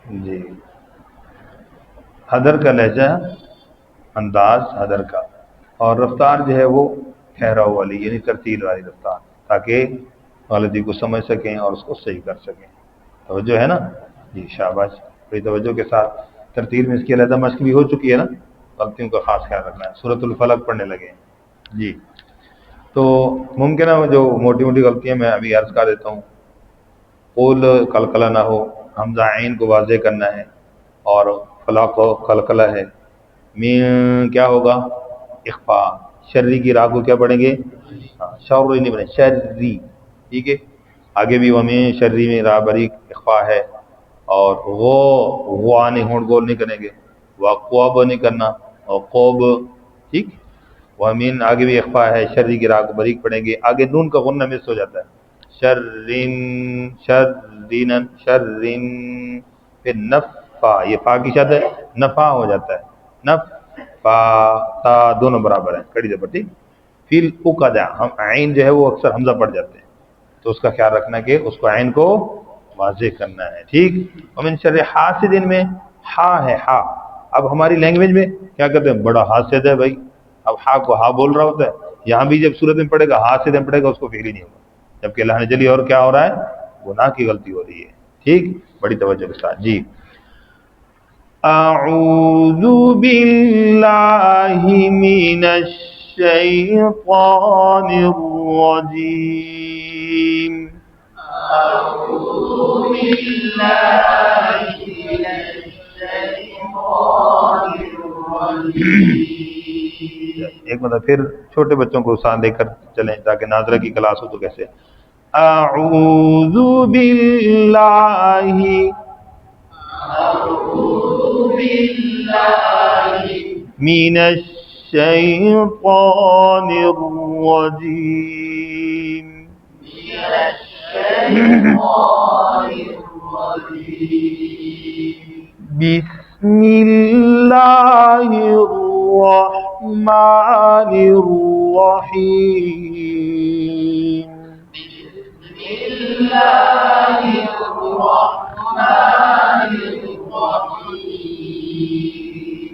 جی، حدر کا لہجہ، انداز حدر کا، اور رفتار جو ہے وہ ٹھہراؤ والی یعنی ترتیل والی رفتار، تاکہ غلطی کو سمجھ سکیں اور اس کو صحیح کر سکیں۔ توجہ ہے نا؟ جی شاباش، بڑی توجہ کے ساتھ۔ ترتیل میں اس کی علیحدہ مشق بھی ہو چکی ہے نا، غلطیوں کا خاص خیال رکھنا ہے۔ سورۃ الفلق پڑھنے لگے ہیں جی۔ تو ممکن ہے جو موٹی موٹی غلطیاں میں ابھی عرض کر دیتا ہوں۔ قول قلقلہ نہ ہو، حمزہ عین کو واضح کرنا ہے، اور فلاق و قلقلہ ہے۔ مین کیا ہوگا؟ اخفا۔ شرری کی راہ کو کیا پڑھیں گے؟ شوری نہیں بنے، شرری، ٹھیک ہے۔ آگے بھی ومین شرری میں راہ بریک اخفا ہے، اور غوانے ہونٹ گول نہیں کریں گے، وقوب نہیں کرنا، اور قوب، ٹھیک۔ ومین آگے بھی اخفا ہے، شرری کی راہ کو بریک پڑھیں گے۔ آگے نون کا غنہ مس ہو جاتا ہے، شرین، شرین، شرین، پھر نفع، یہ فا کی شد ہے، نفع ہو جاتا ہے، نفع، تا دونوں برابر ہیں، کڑی زبر، ٹھیک۔ پھر اقدا، ہم عین جو ہے وہ اکثر حمزہ پڑھ جاتے ہیں، تو اس کا خیال رکھنا کہ اس کو عین کو واضح کرنا ہے، ٹھیک۔ ومن شر حاسد میں ہا ہے، ہا، اب ہماری لینگویج میں کیا کرتے ہیں، بڑا حاسد ہے بھائی، اب ہا کو ہا بول رہا ہوتا ہے، یہاں بھی جب صورت میں پڑھے گا حاسد میں پڑھے گا، اس کو فعل ہی نہیں ہوگا، جبکہ اللہ نے جلی اور کیا ہو رہا ہے، گناہ کی غلطی ہو رہی ہے، ٹھیک۔ بڑی توجہ کے ساتھ جی۔ اعوذ باللہ من الشیطان الرجیم، أعوذ بالله من الشيطان الرجيم۔ ایک مطلب پھر چھوٹے بچوں کو ساتھ لے کر چلیں تاکہ ناظرہ کی کلاس ہو تو کیسے۔ اعوذ باللہ، أعوذ بالله من الشیطان الرجیم، من الشيطان الرجيم۔ بسم اللہ الرحمن الرحیم، بسم الله الرحمن الرحيم۔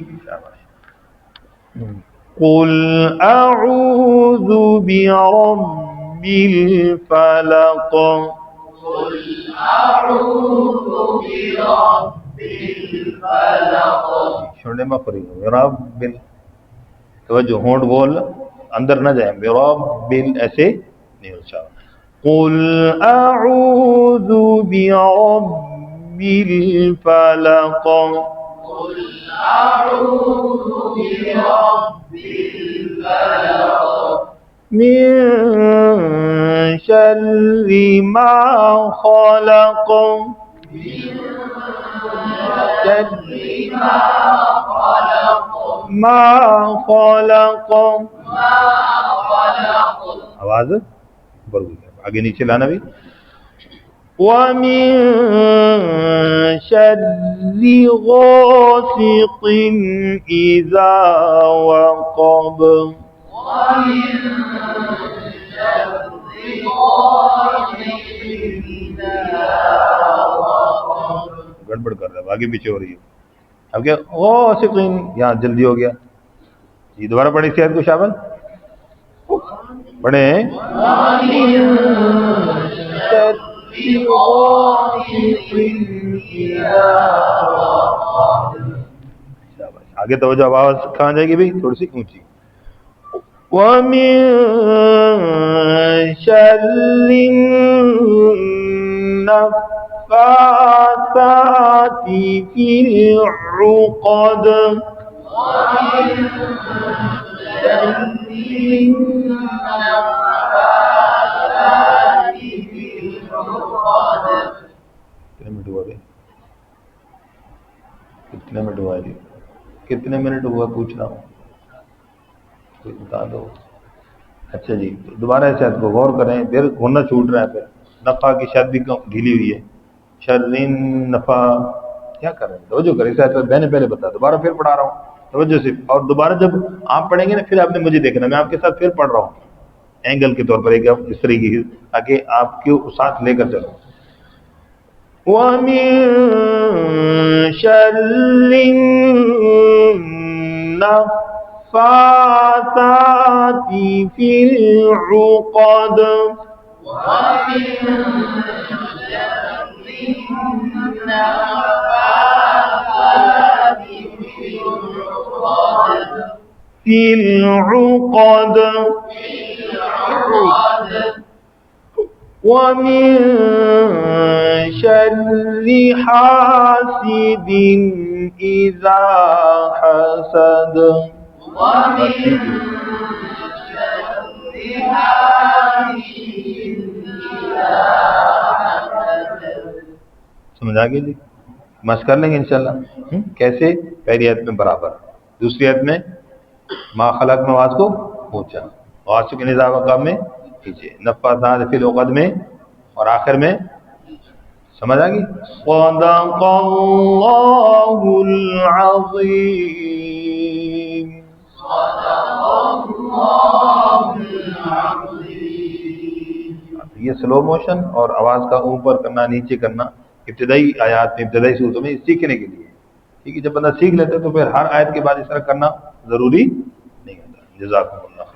قل اعوذ برب الفلق، قل أعوذ برب الفلق، چھوڑنے میں فری رب بل، توجہ ہونٹ بول اندر نہ جائیں، رب بل ایسے نہیں ہو چاہا۔ قل اعوذ برب الفلق، قل أعوذ برب الفلق، من شر ما خلق، شر ما خلق، ما خلق، ما خلق، آواز بڑھ گئی، آگے نیچے لانا بھی، ومن شر غاسق اذا وقب، ومن شر غاسق إذا وقب۔ گڑبڑ کر رہا ہے، آگے پیچھے ہو رہی ہے، اب کیا غاسق، یہاں جلدی ہو گیا جی، دوبارہ پڑھیں اس آیت کو شابل پڑھیں۔ آگے توجہ، آواز کہاں جائے گی بھی تھوڑی سی اونچی، وَمِن شَرِّ النَّفَّاثَاتِ فِي الْعُقَدِ، ومن شر النفاثات في العقد۔ کتنے منٹ ہوا گئے؟ کتنے منٹ ہوا جی؟ کتنے منٹ ہوا پوچھ رہا ہوں، کوئی بتا دو۔ اچھا جی، دوبارہ اس آیت کو غور کریں، دیر ہونا چھوٹ رہا ہے، پھر نفع کی شاید بھی ڈھیلی ہوئی ہے، شرین نفع، کیا کر رہے ہیں، توجہ کریں، اس آیت میں میں نے پہلے بتا، دوبارہ پھر پڑھا رہا ہوں، توجہ سے، اور دوبارہ جب آپ پڑھیں گے نا پھر آپ نے مجھے دیکھنا، میں آپ کے ساتھ پھر پڑھ رہا ہوں اینگل کے طور پر ایک اس طریقے کی، تاکہ آپ کے ساتھ لے کر چلوں۔ وَمِن شر النفاثات في العقد ومن شر النفاثات في العقد في العقد ومن شر حاسد إذا حسد. ومن شر حاسد إذا حسد. سمجھ آ گئی جی؟ مشق کر لیں گے انشاءاللہ. کیسے؟ پہلی آیت میں برابر، دوسری آیت میں ما خلق میں آواز کو اونچا، غاسق کے نظام مقام میں کیجیے، نفاثات فی العقد میں، اور آخر میں سمجھ آ گئی. صدق اللہ العظیم. یہ سلو موشن اور آواز کا اوپر کرنا نیچے کرنا ابتدائی آیات میں، ابتدائی صورتوں میں سیکھنے کے لیے. ٹھیک ہے، جب بندہ سیکھ لیتا ہے تو پھر ہر آیت کے بعد اس طرح کرنا ضروری نہیں ہوتا. جزاکم اللہ.